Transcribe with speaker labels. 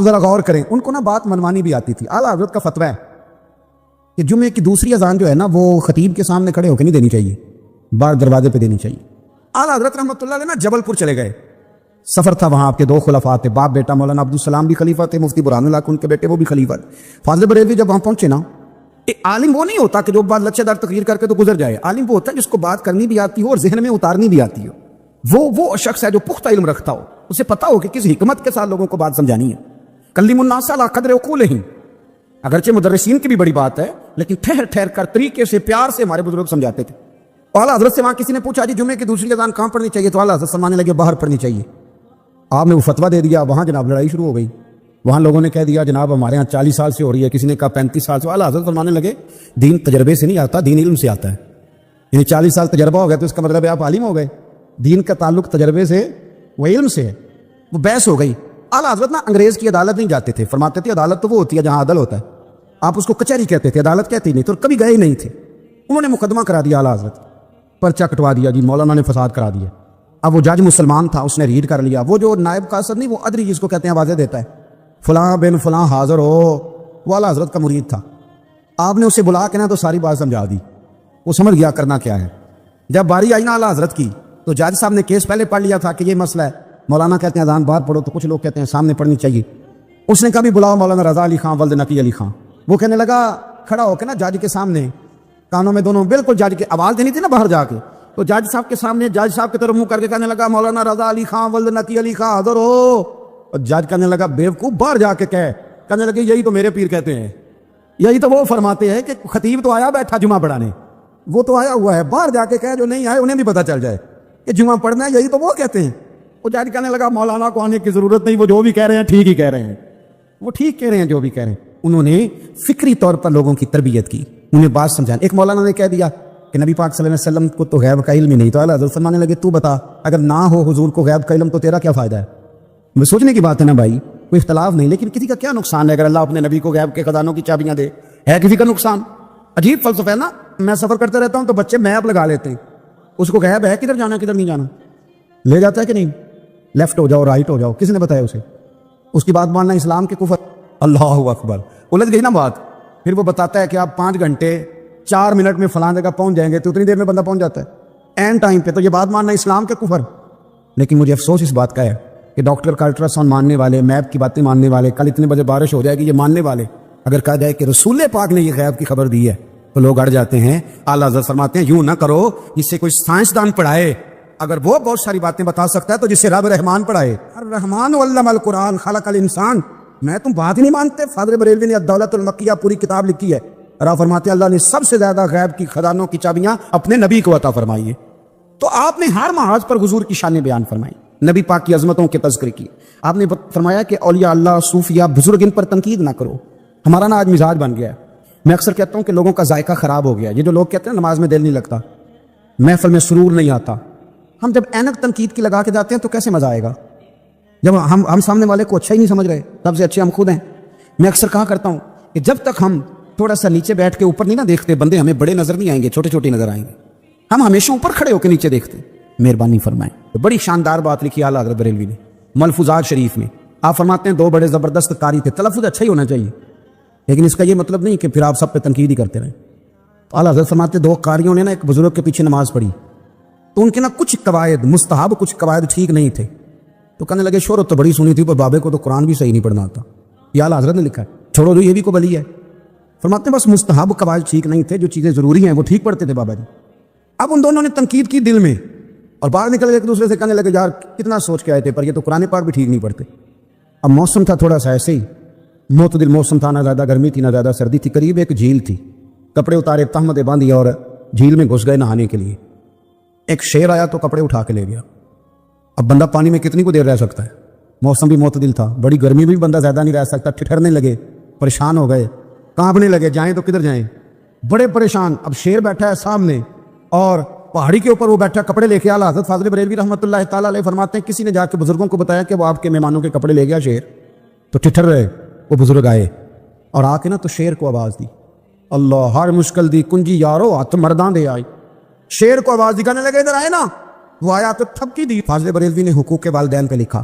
Speaker 1: ذرا غور کریں، ان کو نا بات منوانی بھی آتی تھی. اعلیٰ حضرت کا فتویٰ ہے کہ جمعے کی دوسری اذان جو ہے نا وہ خطیب کے سامنے کھڑے ہو کے نہیں دینی چاہیے، باہر دروازے پہ دینی چاہیے. اعلیٰ حضرت رحمۃ اللہ علیہ نا جبل پور چلے گئے، سفر تھا، وہاں آپ کے 2 خلفاء تھے، باپ بیٹا. مولانا عبدالسلام بھی خلیفہ تھے، مفتی برہان اللہ ان کے بیٹے وہ بھی خلیفہ تھے. فاضل بریلوی جب وہاں پہنچے نا، عالم وہ نہیں ہوتا کہ جو بات لچے دار تقریر کر کے تو گزر جائے. عالم وہ ہوتا ہے جس کو بات کرنی بھی آتی ہو اور ذہن میں اتارنی بھی آتی ہو. وہ شخص ہے جو پختہ علم رکھتا ہو، اسے پتا ہو کہ کس حکمت کے ساتھ لوگوں کو بات سمجھانی ہے. کلیم الناس علی قدر عقولہم، اگرچہ مدرسین کی بھی بڑی بات ہے لیکن ٹھہر ٹھہر کر طریقے سے پیار سے ہمارے بزرگ سمجھاتے تھے. اعلیٰ حضرت سے وہاں کسی نے پوچھا جی جمعے کی دوسری اذان کہاں پڑھنی چاہیے، تو اعلیٰ حضرت فرمانے لگے باہر پڑھنی چاہیے. آپ نے وہ فتویٰ دے دیا، وہاں جناب لڑائی شروع ہو گئی. وہاں لوگوں نے کہہ دیا جناب ہمارے ہاں 40 سال سے ہو رہی ہے، کسی نے کہا 35 سال سے. اعلیٰ حضرت فرمانے لگے دین تجربے سے نہیں آتا، دین علم سے آتا ہے. یعنی 40 سال تجربہ ہو گیا تو اس کا مطلب ہے آپ عالم ہو گئے. دین کا تعلق تجربے سے و علم سے ہے. وہ بحث ہو گئی. اعلیٰ حضرت نا انگریز کی عدالت نہیں جاتے تھے، فرماتے تھے عدالت تو وہ ہوتی ہے جہاں عدل ہوتا ہے، آپ اس کو کچہری کہتے تھے، عدالت کہتے ہی نہیں، تو کبھی گئے ہی نہیں تھے. انہوں نے مقدمہ کرا دیا، اعلیٰ حضرت پرچہ کٹوا دیا، جی مولانا نے فساد کرا دیا. اب وہ جج مسلمان تھا، اس نے ریڈ کر لیا. وہ جو نائب قاصد نہیں، وہ ادری جس کو کہتے ہیں آوازیں دیتا ہے، فلاں بن فلاں حاضر ہو، وہ اعلیٰ حضرت کا مرید تھا. آپ نے اسے بلا کے نا تو ساری بات سمجھا دی، وہ سمجھ گیا کرنا کیا ہے. جب باری آئی نا اعلیٰ حضرت کی تو جج صاحب نے کیس پہلے پڑھ لیا تھا کہ یہ مسئلہ ہے. مولانا کہتے ہیں اذان باہر پڑھو، تو کچھ لوگ کہتے ہیں سامنے پڑھنی چاہیے. اس نے کبھی بلاؤ مولانا رضا علی خان ولد نقی علی خان. وہ کہنے لگا کھڑا ہو کے نا جج کے سامنے، کانوں میں دونوں بالکل جج کے آواز دینی تھی نا باہر جا کے، تو جج صاحب کے سامنے جج صاحب کی طرف منہ کر کے کہنے لگا مولانا رضا علی خان ولد نقی علی خان حاضر ہو. اور جج کہنے لگا بیوقوف باہر جا کے کہنے لگے یہی تو میرے پیر کہتے ہیں، یہی تو وہ فرماتے ہیں کہ خطیب تو آیا بیٹھا جمعہ پڑھانے، وہ تو آیا ہوا ہے، باہر جا کے کہے جو نہیں آئے انہیں بھی پتہ چل جائے کہ جمعہ پڑھنا ہے، یہی تو وہ کہتے ہیں. وہ جج کہنے لگا مولانا کو آنے کی ضرورت نہیں، وہ جو بھی کہہ رہے ہیں ٹھیک ہی کہہ رہے ہیں، وہ ٹھیک کہہ رہے ہیں جو بھی کہہ رہے ہیں. انہوں نے فکری طور پر لوگوں کی تربیت کی، انہیں بات سمجھانے. ایک مولانا نے کہہ دیا کہ نبی پاک صلی اللہ علیہ وسلم کو تو غیب کا علم ہی نہیں، تو اعلیٰ حضرت فرمانے لگے تو بتا اگر نہ ہو حضور کو غیب کا علم تو تیرا کیا فائدہ ہے. میں سوچنے کی بات ہے نا بھائی، کوئی اختلاف نہیں، لیکن کسی کا کیا نقصان ہے اگر اللہ اپنے نبی کو غیب کے خزانوں کی چابیاں دے؟ ہے کسی کا نقصان؟ عجیب فلسفہ ہے نا. میں سفر کرتا رہتا ہوں تو بچے میپ لگا لیتے ہیں، اس کو غیب ہے کدھر جانا کدھر نہیں جانا، لے جاتا ہے کہ نہیں، لیفٹ ہو جاؤ رائٹ ہو جاؤ، کس نے بتایا اسے؟ اس کی بات ماننا اسلام کے کفر. اللہ اکبر، الجھ گئی نا بات. پھر وہ بتاتا ہے کہ آپ 5 گھنٹے 4 منٹ میں فلاں جگہ پہنچ جائیں گے، تو اتنی دیر میں بندہ پہنچ جاتا ہے این ٹائم پہ. تو یہ بات ماننا اسلام کے کفر. لیکن مجھے افسوس اس بات کا ہے کہ ڈاکٹر کا الٹرا ساؤنڈ ماننے والے، میپ کی باتیں ماننے والے، کل اتنے بجے بارش ہو جائے گی یہ ماننے والے، اگر کہا جائے کہ رسول پاک نے یہ غیب کی خبر دی ہے تو لوگ اڑ جاتے ہیں. اعلیٰ حضرت فرماتے ہیں یوں نہ کرو جس سے کوئی سائنسدان پڑھائے، اگر وہ بہت ساری باتیں بتا سکتا ہے تو جسے رب رحمان پڑھائے. الرحمن علم القرآن خلق الانسان. میں تم بات ہی نہیں مانتے. فاضل بریلوی نے الدولت المکیہ پوری کتاب لکھی ہے، اور آپ فرماتے ہیں اللہ نے سب سے زیادہ غیب کی خزانوں کی چابیاں اپنے نبی کو عطا فرمائی ہے. تو آپ نے ہر محاذ پر حضور کی شانیں بیان فرمائی، نبی پاک کی عظمتوں کے تذکرے کی. آپ نے فرمایا کہ اولیاء اللہ، صوفیاء، بزرگ، ان پر تنقید نہ کرو. ہمارا نا آج مزاج بن گیا ہے، میں اکثر کہتا ہوں کہ لوگوں کا ذائقہ خراب ہو گیا. یہ جو لوگ کہتے ہیں نماز میں دل نہیں لگتا، محفل میں سرور نہیں آتا، ہم جب اینک تنقید کی لگا کے جاتے ہیں تو کیسے مزہ آئے گا جب ہم سامنے والے کو اچھا ہی نہیں سمجھ رہے؟ سب سے اچھے ہم خود ہیں. میں اکثر کہا کرتا ہوں کہ جب تک ہم تھوڑا سا نیچے بیٹھ کے اوپر نہیں نہ دیکھتے، بندے ہمیں بڑے نظر نہیں آئیں گے، چھوٹے چھوٹے نظر آئیں گے. ہم ہمیشہ اوپر کھڑے ہو کے نیچے دیکھتے. مہربانی فرمائیں. بڑی شاندار بات لکھی اعلیٰ حضرت بریلوی نے ملفوظات شریف میں. آپ فرماتے ہیں 2 بڑے زبردست قاری تھے. تلفظ اچھا ہی ہونا چاہیے، لیکن اس کا یہ مطلب نہیں کہ پھر آپ سب پہ تنقید ہی کرتے رہیں. اعلیٰ حضرت فرماتے 2 قاریوں نے نا ایک بزرگ کے پیچھے نماز پڑھی، تو ان کے نا کچھ قواعد مستحب، کچھ قواعد ٹھیک نہیں تھے. تو کہنے لگے شہرت تو بڑی سنی تھی پر بابے کو تو قرآن بھی صحیح نہیں پڑھنا آتا. یہ اعلیٰ حضرت نے لکھا ہے، چھوڑو جو یہ بھی کو بلی ہے. فرماتے ہیں بس مستحب قواعد ٹھیک نہیں تھے، جو چیزیں ضروری ہیں وہ ٹھیک پڑھتے تھے بابا جی. اب ان دونوں نے تنقید کی دل میں، اور باہر نکل کے ایک دوسرے سے کہنے لگے یار کتنا سوچ کے آئے تھے، پر یہ تو قرآن پاک بھی ٹھیک نہیں پڑھتے. اب موسم تھا تھوڑا سا ایسے ہی معتدل موسم تھا، نہ زیادہ گرمی تھی نہ زیادہ سردی تھی. قریب ایک جھیل تھی، کپڑے اتارے، تہمتیں باندھی اور جھیل میں گھس گئے نہانے کے لیے. ایک شیر آیا تو کپڑے اٹھا کے لے گیا. اب بندہ پانی میں کتنی کو دیر رہ سکتا ہے؟ موسم بھی معتدل تھا، بڑی گرمی بھی بندہ زیادہ نہیں رہ سکتا. ٹھٹھرنے لگے، پریشان ہو گئے، کانپنے لگے، جائیں تو کدھر جائیں، بڑے پریشان. اب شیر بیٹھا ہے سامنے اور پہاڑی کے اوپر وہ بیٹھا کپڑے لے کے. اعلیٰ حضرت فاضل بریلوی رحمۃ اللہ تعالیٰ علیہ فرماتے ہیں کسی نے جا کے بزرگوں کو بتایا کہ وہ آپ کے مہمانوں کے کپڑے لے گیا شیر. تو ٹھٹھر رہے. وہ بزرگ آئے اور آ کے نا تو شیر کو آواز دی، اللہ ہر مشکل دی کنجی یارو ہاتھ مرداں دے آئی. شیر کو آواز دی، کہنے لگے ادھر آئے نا. وہ آیا تو تھپکی دی. فاضل بریلوی نے حقوق والدین پہ لکھا